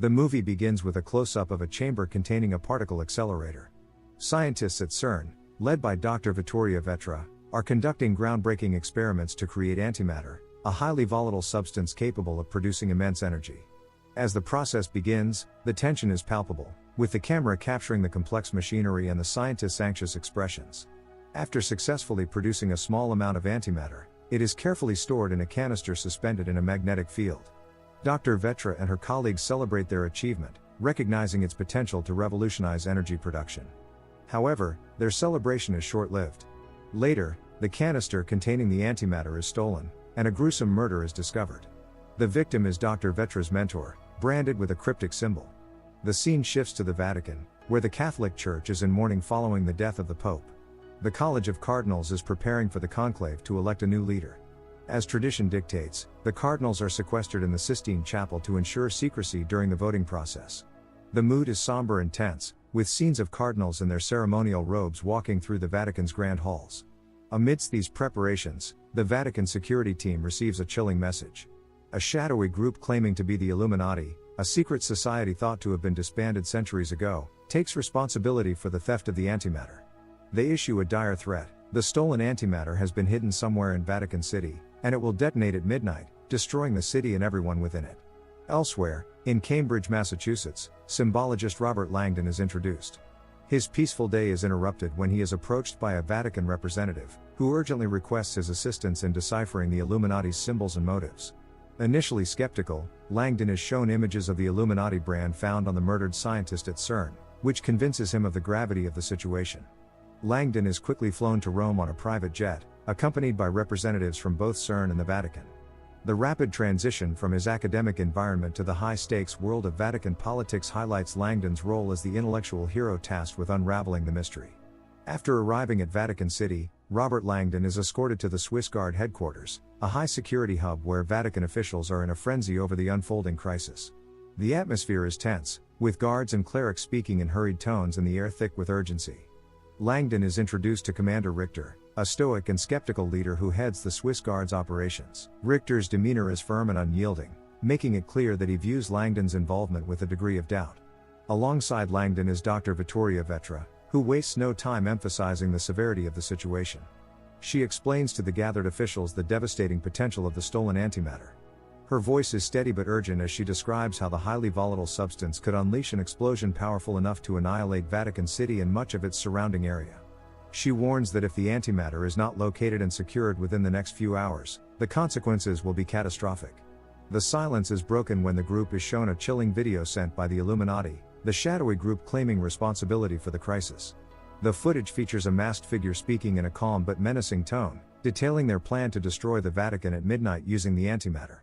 The movie begins with a close-up of a chamber containing a particle accelerator. Scientists at CERN, led by Dr. Vittoria Vetra, are conducting groundbreaking experiments to create antimatter, a highly volatile substance capable of producing immense energy. As the process begins, the tension is palpable, with the camera capturing the complex machinery and the scientists' anxious expressions. After successfully producing a small amount of antimatter, it is carefully stored in a canister suspended in a magnetic field. Dr. Vetra and her colleagues celebrate their achievement, recognizing its potential to revolutionize energy production. However, their celebration is short-lived. Later, the canister containing the antimatter is stolen, and a gruesome murder is discovered. The victim is Dr. Vetra's mentor, branded with a cryptic symbol. The scene shifts to the Vatican, where the Catholic Church is in mourning following the death of the Pope. The College of Cardinals is preparing for the conclave to elect a new leader. As tradition dictates, the cardinals are sequestered in the Sistine Chapel to ensure secrecy during the voting process. The mood is somber and tense, with scenes of cardinals in their ceremonial robes walking through the Vatican's grand halls. Amidst these preparations, the Vatican security team receives a chilling message. A shadowy group claiming to be the Illuminati, a secret society thought to have been disbanded centuries ago, takes responsibility for the theft of the antimatter. They issue a dire threat: the stolen antimatter has been hidden somewhere in Vatican City, and it will detonate at midnight, destroying the city and everyone within it. Elsewhere, in Cambridge, Massachusetts, symbologist Robert Langdon is introduced. His peaceful day is interrupted when he is approached by a Vatican representative, who urgently requests his assistance in deciphering the Illuminati's symbols and motives. Initially skeptical, Langdon is shown images of the Illuminati brand found on the murdered scientist at CERN, which convinces him of the gravity of the situation. Langdon is quickly flown to Rome on a private jet, accompanied by representatives from both CERN and the Vatican. The rapid transition from his academic environment to the high-stakes world of Vatican politics highlights Langdon's role as the intellectual hero tasked with unraveling the mystery. After arriving at Vatican City, Robert Langdon is escorted to the Swiss Guard headquarters, a high-security hub where Vatican officials are in a frenzy over the unfolding crisis. The atmosphere is tense, with guards and clerics speaking in hurried tones and the air thick with urgency. Langdon is introduced to Commander Richter, a stoic and skeptical leader who heads the Swiss Guard's operations. Richter's demeanor is firm and unyielding, making it clear that he views Langdon's involvement with a degree of doubt. Alongside Langdon is Dr. Vittoria Vetra, who wastes no time emphasizing the severity of the situation. She explains to the gathered officials the devastating potential of the stolen antimatter. Her voice is steady but urgent as she describes how the highly volatile substance could unleash an explosion powerful enough to annihilate Vatican City and much of its surrounding area. She warns that if the antimatter is not located and secured within the next few hours, the consequences will be catastrophic. The silence is broken when the group is shown a chilling video sent by the Illuminati, the shadowy group claiming responsibility for the crisis. The footage features a masked figure speaking in a calm but menacing tone, detailing their plan to destroy the Vatican at midnight using the antimatter.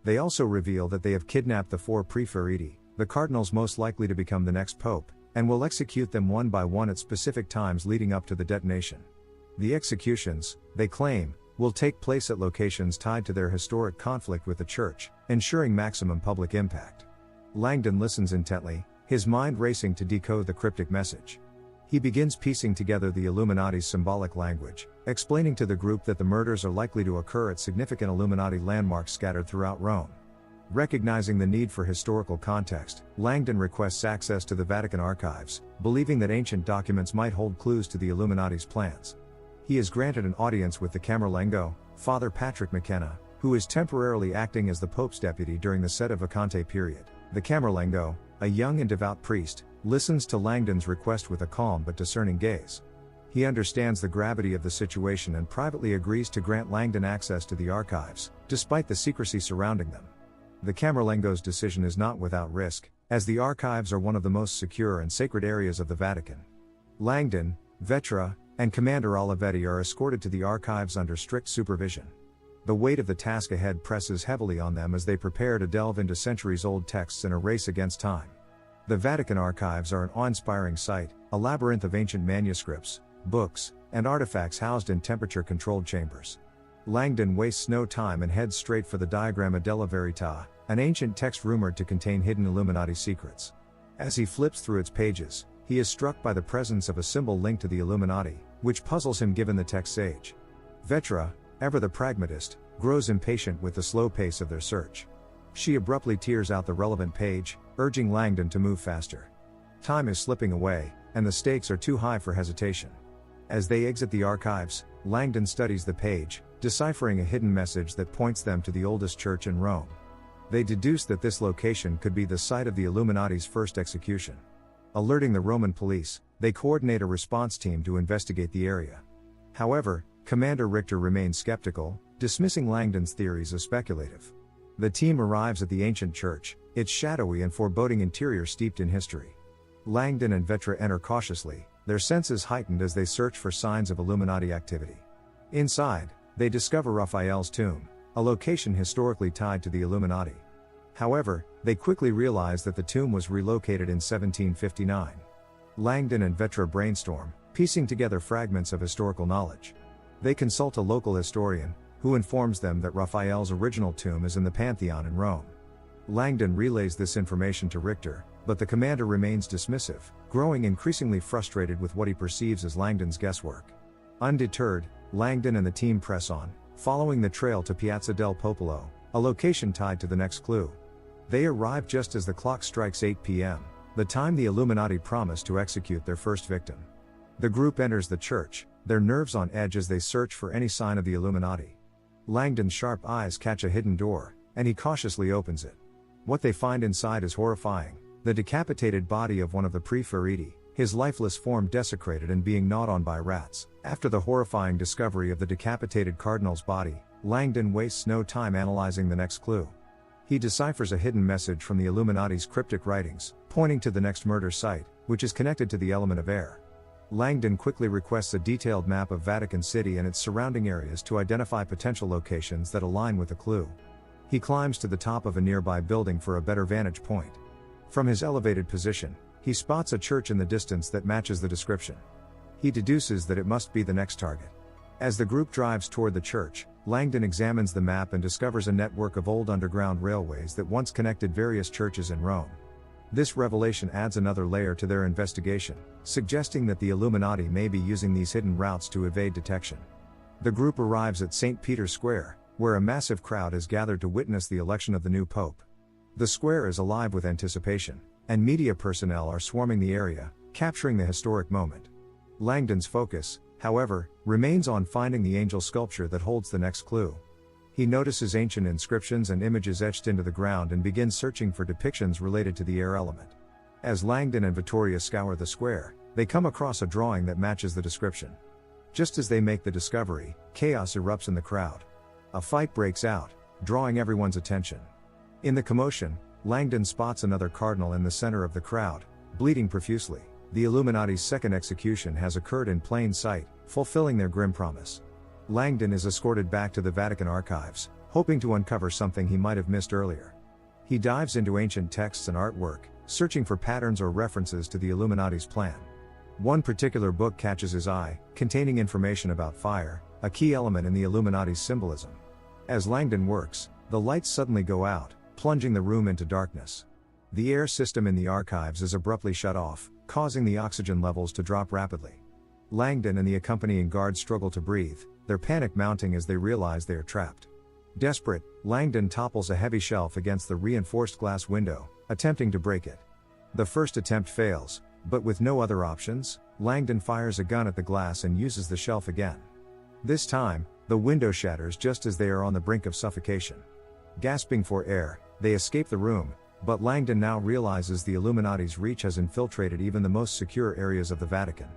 They also reveal that they have kidnapped the 4 preferiti, the cardinals most likely to become the next pope, and will execute them one by one at specific times leading up to the detonation. The executions, they claim, will take place at locations tied to their historic conflict with the Church, ensuring maximum public impact. Langdon listens intently, his mind racing to decode the cryptic message. He begins piecing together the Illuminati's symbolic language, explaining to the group that the murders are likely to occur at significant Illuminati landmarks scattered throughout Rome. Recognizing the need for historical context, Langdon requests access to the Vatican archives, believing that ancient documents might hold clues to the Illuminati's plans. He is granted an audience with the Camerlengo, Father Patrick McKenna, who is temporarily acting as the Pope's deputy during the Sede Vacante period. The Camerlengo, a young and devout priest, listens to Langdon's request with a calm but discerning gaze. He understands the gravity of the situation and privately agrees to grant Langdon access to the archives, despite the secrecy surrounding them. The Camerlengo's decision is not without risk, as the archives are one of the most secure and sacred areas of the Vatican. Langdon, Vetra, and Commander Olivetti are escorted to the archives under strict supervision. The weight of the task ahead presses heavily on them as they prepare to delve into centuries-old texts in a race against time. The Vatican archives are an awe-inspiring sight, a labyrinth of ancient manuscripts, books, and artifacts housed in temperature-controlled chambers. Langdon wastes no time and heads straight for the Diagramma della Verità, an ancient text rumored to contain hidden Illuminati secrets. As he flips through its pages, he is struck by the presence of a symbol linked to the Illuminati, which puzzles him given the text's age. Vetra, ever the pragmatist, grows impatient with the slow pace of their search. She abruptly tears out the relevant page, urging Langdon to move faster. Time is slipping away, and the stakes are too high for hesitation. As they exit the archives, Langdon studies the page, deciphering a hidden message that points them to the oldest church in Rome. They deduce that this location could be the site of the Illuminati's first execution. Alerting the Roman police, they coordinate a response team to investigate the area. However, Commander Richter remains skeptical, dismissing Langdon's theories as speculative. The team arrives at the ancient church, its shadowy and foreboding interior steeped in history. Langdon and Vetra enter cautiously, their senses heightened as they search for signs of Illuminati activity. Inside, they discover Raphael's tomb, a location historically tied to the Illuminati. However, they quickly realize that the tomb was relocated in 1759. Langdon and Vetra brainstorm, piecing together fragments of historical knowledge. They consult a local historian, who informs them that Raphael's original tomb is in the Pantheon in Rome. Langdon relays this information to Richter, but the commander remains dismissive, growing increasingly frustrated with what he perceives as Langdon's guesswork. Undeterred, Langdon and the team press on, following the trail to Piazza del Popolo, a location tied to the next clue. They arrive just as the clock strikes 8 p.m., the time the Illuminati promised to execute their first victim. The group enters the church, their nerves on edge as they search for any sign of the Illuminati. Langdon's sharp eyes catch a hidden door, and he cautiously opens it. What they find inside is horrifying: the decapitated body of one of the Preferiti, his lifeless form desecrated and being gnawed on by rats. After the horrifying discovery of the decapitated cardinal's body, Langdon wastes no time analyzing the next clue. He deciphers a hidden message from the Illuminati's cryptic writings, pointing to the next murder site, which is connected to the element of air. Langdon quickly requests a detailed map of Vatican City and its surrounding areas to identify potential locations that align with the clue. He climbs to the top of a nearby building for a better vantage point. From his elevated position, he spots a church in the distance that matches the description. He deduces that it must be the next target. As the group drives toward the church, Langdon examines the map and discovers a network of old underground railways that once connected various churches in Rome. This revelation adds another layer to their investigation, suggesting that the Illuminati may be using these hidden routes to evade detection. The group arrives at St. Peter's Square, where a massive crowd has gathered to witness the election of the new pope. The square is alive with anticipation, and media personnel are swarming the area, capturing the historic moment. Langdon's focus, however, remains on finding the angel sculpture that holds the next clue. He notices ancient inscriptions and images etched into the ground and begins searching for depictions related to the air element. As Langdon and Vittoria scour the square, they come across a drawing that matches the description. Just as they make the discovery, chaos erupts in the crowd. A fight breaks out, drawing everyone's attention. In the commotion, Langdon spots another cardinal in the center of the crowd, bleeding profusely. The Illuminati's second execution has occurred in plain sight, fulfilling their grim promise. Langdon is escorted back to the Vatican archives, hoping to uncover something he might have missed earlier. He dives into ancient texts and artwork, searching for patterns or references to the Illuminati's plan. One particular book catches his eye, containing information about fire, a key element in the Illuminati's symbolism. As Langdon works, the lights suddenly go out, plunging the room into darkness. The air system in the archives is abruptly shut off, causing the oxygen levels to drop rapidly. Langdon and the accompanying guards struggle to breathe, their panic mounting as they realize they are trapped. Desperate, Langdon topples a heavy shelf against the reinforced glass window, attempting to break it. The first attempt fails, but with no other options, Langdon fires a gun at the glass and uses the shelf again. This time, the window shatters just as they are on the brink of suffocation. Gasping for air, they escape the room, but Langdon now realizes the Illuminati's reach has infiltrated even the most secure areas of the Vatican.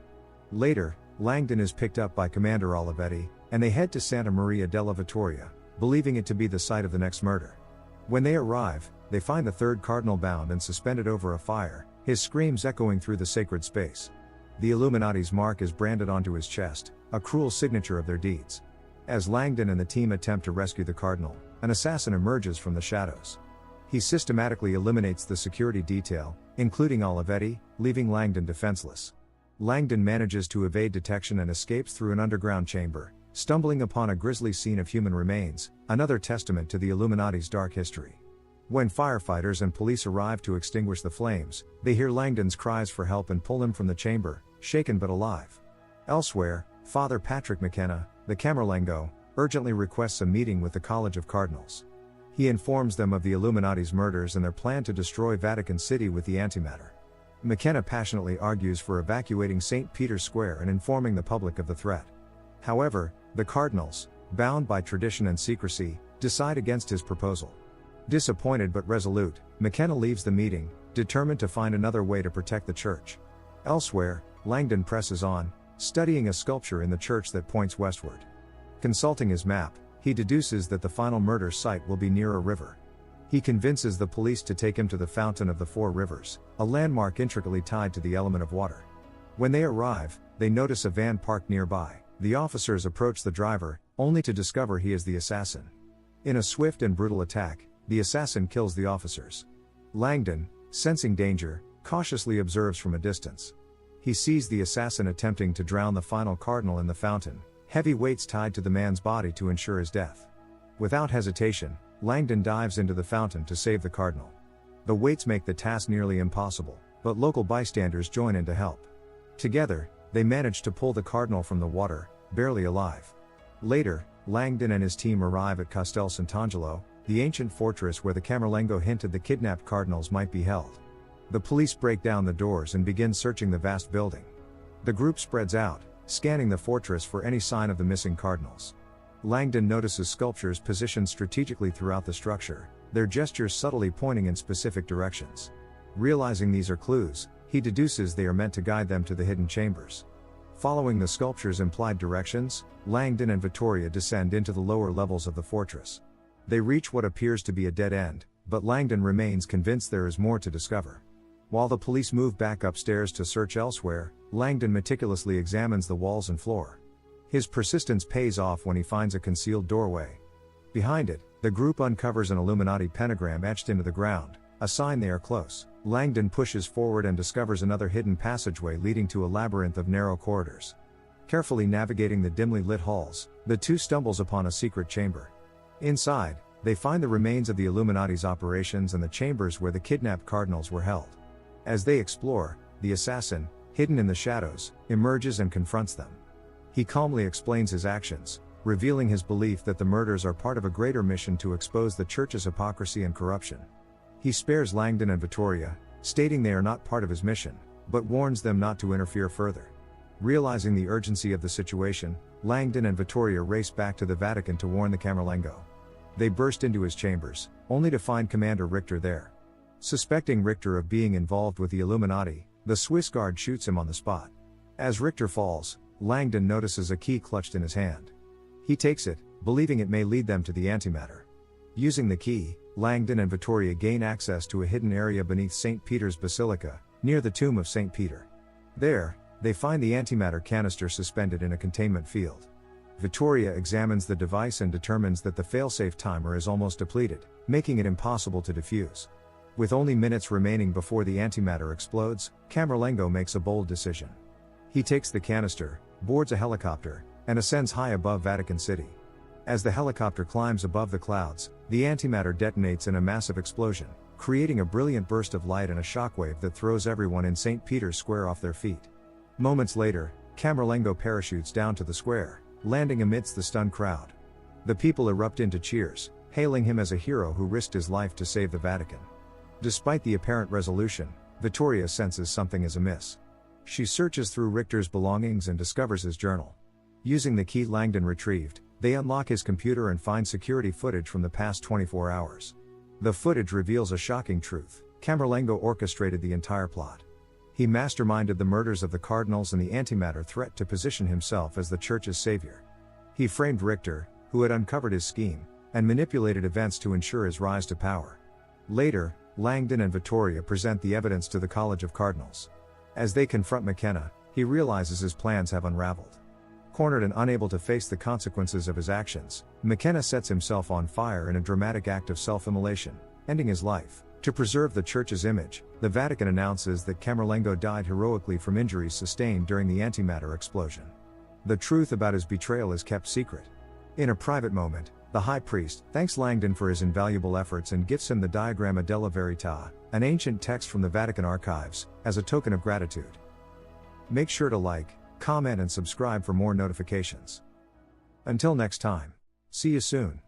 Later, Langdon is picked up by Commander Olivetti, and they head to Santa Maria della Vittoria, believing it to be the site of the next murder. When they arrive, they find the third cardinal bound and suspended over a fire, his screams echoing through the sacred space. The Illuminati's mark is branded onto his chest, a cruel signature of their deeds. As Langdon and the team attempt to rescue the cardinal, an assassin emerges from the shadows. He systematically eliminates the security detail, including Olivetti, leaving Langdon defenseless. Langdon manages to evade detection and escapes through an underground chamber, stumbling upon a grisly scene of human remains, another testament to the Illuminati's dark history. When firefighters and police arrive to extinguish the flames, they hear Langdon's cries for help and pull him from the chamber, shaken but alive. Elsewhere, Father Patrick McKenna, the Camerlengo, urgently requests a meeting with the College of Cardinals. He informs them of the Illuminati's murders and their plan to destroy Vatican City with the antimatter. McKenna passionately argues for evacuating St. Peter's Square and informing the public of the threat. However, the cardinals, bound by tradition and secrecy, decide against his proposal. Disappointed but resolute, McKenna leaves the meeting, determined to find another way to protect the church. Elsewhere, Langdon presses on, studying a sculpture in the church that points westward. Consulting his map, he deduces that the final murder site will be near a river. He convinces the police to take him to the Fountain of the Four Rivers, a landmark intricately tied to the element of water. When they arrive, they notice a van parked nearby. The officers approach the driver, only to discover he is the assassin. In a swift and brutal attack, the assassin kills the officers. Langdon, sensing danger, cautiously observes from a distance. He sees the assassin attempting to drown the final cardinal in the fountain, heavy weights tied to the man's body to ensure his death. Without hesitation, Langdon dives into the fountain to save the cardinal. The weights make the task nearly impossible, but local bystanders join in to help. Together, they manage to pull the cardinal from the water, barely alive. Later, Langdon and his team arrive at Castel Sant'Angelo, the ancient fortress where the Camerlengo hinted the kidnapped cardinals might be held. The police break down the doors and begin searching the vast building. The group spreads out, scanning the fortress for any sign of the missing cardinals. Langdon notices sculptures positioned strategically throughout the structure, their gestures subtly pointing in specific directions. Realizing these are clues, he deduces they are meant to guide them to the hidden chambers. Following the sculpture's implied directions, Langdon and Vittoria descend into the lower levels of the fortress. They reach what appears to be a dead end, but Langdon remains convinced there is more to discover. While the police move back upstairs to search elsewhere, Langdon meticulously examines the walls and floor. His persistence pays off when he finds a concealed doorway. Behind it, the group uncovers an Illuminati pentagram etched into the ground, a sign they are close. Langdon pushes forward and discovers another hidden passageway leading to a labyrinth of narrow corridors. Carefully navigating the dimly lit halls, the two stumbles upon a secret chamber. Inside, they find the remains of the Illuminati's operations and the chambers where the kidnapped cardinals were held. As they explore, the assassin, hidden in the shadows, emerges and confronts them. He calmly explains his actions, revealing his belief that the murders are part of a greater mission to expose the church's hypocrisy and corruption. He spares Langdon and Vittoria, stating they are not part of his mission, but warns them not to interfere further. Realizing the urgency of the situation, Langdon and Vittoria race back to the Vatican to warn the Camerlengo. They burst into his chambers, only to find Commander Richter there. Suspecting Richter of being involved with the Illuminati, the Swiss guard shoots him on the spot. As Richter falls, Langdon notices a key clutched in his hand. He takes it, believing it may lead them to the antimatter. Using the key, Langdon and Vittoria gain access to a hidden area beneath St. Peter's Basilica, near the tomb of St. Peter. There, they find the antimatter canister suspended in a containment field. Vittoria examines the device and determines that the failsafe timer is almost depleted, making it impossible to defuse. With only minutes remaining before the antimatter explodes, Camerlengo makes a bold decision. He takes the canister, boards a helicopter, and ascends high above Vatican City. As the helicopter climbs above the clouds, the antimatter detonates in a massive explosion, creating a brilliant burst of light and a shockwave that throws everyone in St. Peter's Square off their feet. Moments later, Camerlengo parachutes down to the square, landing amidst the stunned crowd. The people erupt into cheers, hailing him as a hero who risked his life to save the Vatican. Despite the apparent resolution, Vittoria senses something is amiss. She searches through Richter's belongings and discovers his journal. Using the key Langdon retrieved, they unlock his computer and find security footage from the past 24 hours. The footage reveals a shocking truth: Camerlengo orchestrated the entire plot. He masterminded the murders of the cardinals and the antimatter threat to position himself as the church's savior. He framed Richter, who had uncovered his scheme, and manipulated events to ensure his rise to power. Later, Langdon and Vittoria present the evidence to the College of Cardinals. As they confront McKenna, he realizes his plans have unraveled. Cornered and unable to face the consequences of his actions, McKenna sets himself on fire in a dramatic act of self-immolation, ending his life. To preserve the church's image, the Vatican announces that Camerlengo died heroically from injuries sustained during the antimatter explosion. The truth about his betrayal is kept secret. In a private moment, the high priest thanks Langdon for his invaluable efforts and gifts him the Diagramma della Verità, an ancient text from the Vatican archives, as a token of gratitude. Make sure to like, comment and subscribe for more notifications. Until next time, see you soon.